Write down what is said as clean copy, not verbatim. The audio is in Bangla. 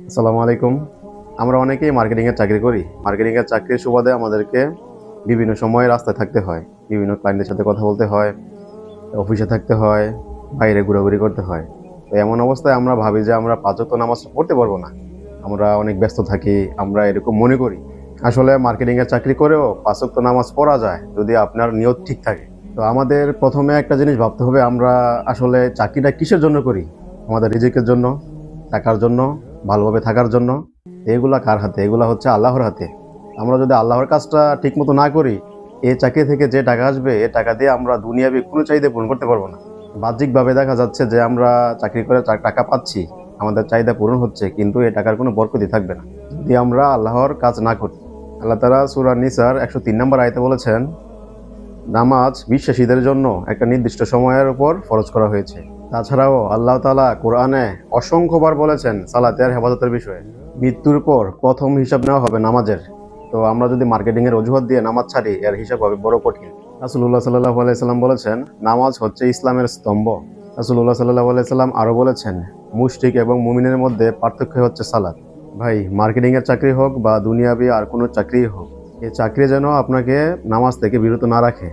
আসসালামু আলাইকুম। আমরা অনেকেই মার্কেটিংয়ের চাকরি করি। মার্কেটিংয়ের চাকরির সুবাদে আমাদেরকে বিভিন্ন সময় রাস্তায় থাকতে হয়। বিভিন্ন ক্লায়েন্টের সাথে কথা বলতে হয়, অফিসে থাকতে হয়, বাইরে ঘোরাঘুরি করতে হয়। তো এমন অবস্থায় আমরা ভাবি যে আমরা ৫ ওয়াক্ত নামাজ পড়তে পারবো না। আমরা অনেক ব্যস্ত থাকি, আমরা এরকম মনে করি। আসলে মার্কেটিংয়ের চাকরি করেও ৫ ওয়াক্ত নামাজ পড়া যায় যদি আপনার নিয়ত ঠিক থাকে। তো আমাদের ১ম এ একটা জিনিস ভাবতে হবে, আমরা আসলে চাকরিটা কিসের জন্য করি? আমাদের রিজিকের জন্য, টাকার জন্য, ভালোভাবে থাকার জন্য? এগুলা কার হাতে? এগুলা হচ্ছে আল্লাহর হাতে। আমরা যদি আল্লাহর কাজটা ঠিকমতো না করি, এই চাকরি থেকে যে টাকা আসবে, এ টাকা দিয়ে আমরা দুনিয়াবি কোনো চাহিদা পূরণ করতে পারবো না। বাহ্যিকভাবে দেখা যাচ্ছে যে আমরা চাকরি করে টাকা পাচ্ছি, আমাদের চাহিদা পূরণ হচ্ছে, কিন্তু এই টাকার কোনো বরকতই থাকবে না যদি আমরা আল্লাহর কাজ না করি। আল্লাহ তাআলা সূরা নিসার ১০৩ নম্বর আয়াতে বলেছেন, নামাজ বিশ্বাসীদের জন্য একটা নির্দিষ্ট সময়ের উপর ফরজ করা হয়েছে। তাছাড়াও আল্লাহ তাআলা কোরআনে অসংখ্যবার বলেছেন সালাতের হেফাজতের বিষয়ে। মৃত্যুর পর প্রথম হিসাব নেওয়া হবে নামাজের। তো আমরা যদি মার্কেটিংয়ের অজুহাত দিয়ে নামাজ ছাড়ি, এর হিসাব হবে বড় কঠিন। রাসূলুল্লাহ সাল্লাল্লাহু আলাইহি সাল্লাম বলেছেন, নামাজ হচ্ছে ইসলামের স্তম্ভ। রাসূলুল্লাহ সাল্লাল্লাহু আলাইহি সাল্লাম আরও বলেছেন, মুশরিক এবং মুমিনের মধ্যে পার্থক্য হচ্ছে সালাত। ভাই, মার্কেটিংয়ের চাকরি হোক বা দুনিয়াবি আর কোনো চাকরিই হোক, এই চাকরি যেন আপনাকে নামাজ থেকে বিরত না রাখে।